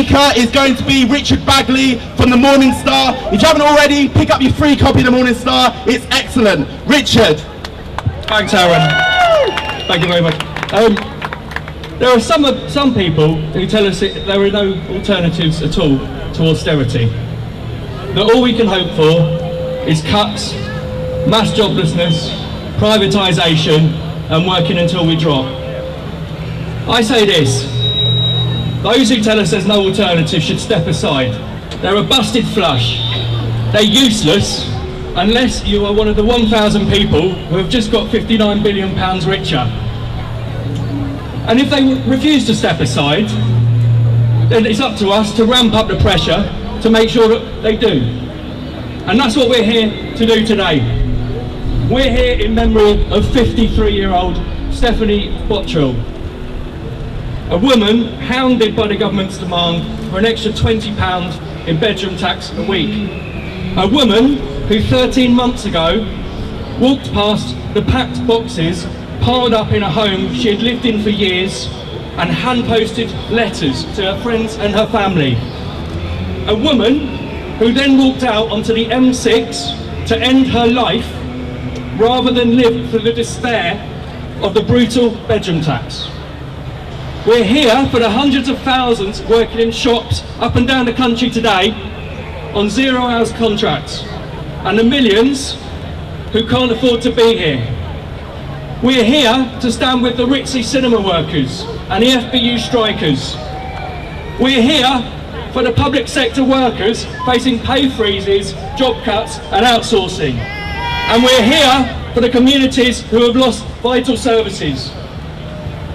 speaker is going to be Richard Bagley from the Morning Star. If you haven't already, pick up your free copy of the Morning Star. It's excellent. Richard. Thanks, Aaron. Thank you very much. There are some people who tell us that there are no alternatives at all to austerity. That all we can hope for is cuts, mass joblessness, privatisation, and working until we drop. I say this: those who tell us there's no alternative should step aside. They're a busted flush. They're useless unless you are one of the 1,000 people who have just got £59 billion richer. And if they refuse to step aside, then it's up to us to ramp up the pressure to make sure that they do. And that's what we're here to do today. We're here in memory of 53-year-old Stephanie Bottrill, a woman hounded by the government's demand for an extra £20 in bedroom tax a week. A woman who 13 months ago walked past the packed boxes piled up in a home she had lived in for years and hand-posted letters to her friends and her family. A woman who then walked out onto the M6 to end her life rather than live through the despair of the brutal bedroom tax. We're here for the hundreds of thousands working in shops up and down the country today on 0 hours contracts, and the millions who can't afford to be here. We're here to stand with the Ritzy cinema workers and the FBU strikers. We're here for the public sector workers facing pay freezes, job cuts and outsourcing. And we're here for the communities who have lost vital services.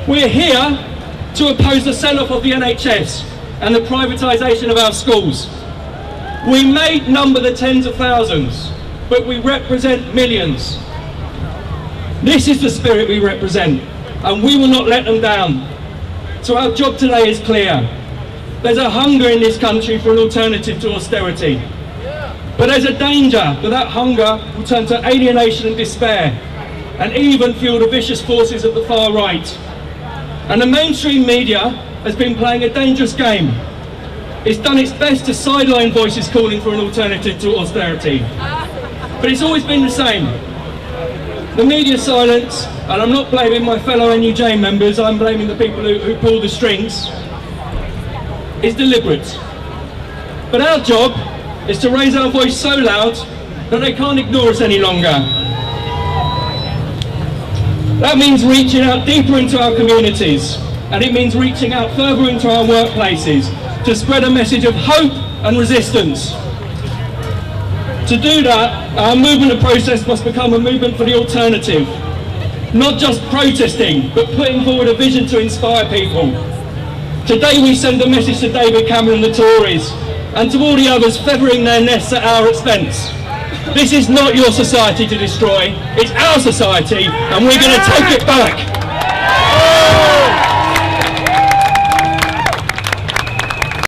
We're here to oppose the sell-off of the NHS and the privatisation of our schools. We may number the tens of thousands, but we represent millions. This is the spirit we represent, and we will not let them down. So our job today is clear. There's a hunger in this country for an alternative to austerity. But there's a danger that that hunger will turn to alienation and despair, and even fuel the vicious forces of the far right. And the mainstream media has been playing a dangerous game. It's done its best to sideline voices calling for an alternative to austerity. But it's always been the same. The media silence, and I'm not blaming my fellow NUJ members, I'm blaming the people who pull the strings, is deliberate. But our job is to raise our voice so loud that they can't ignore us any longer. That means reaching out deeper into our communities, and it means reaching out further into our workplaces to spread a message of hope and resistance. To do that, our movement and process must become a movement for the alternative. Not just protesting, but putting forward a vision to inspire people. Today we send a message to David Cameron and the Tories, and to all the others feathering their nests at our expense. This is not your society to destroy, it's our society, and we're going to take it back.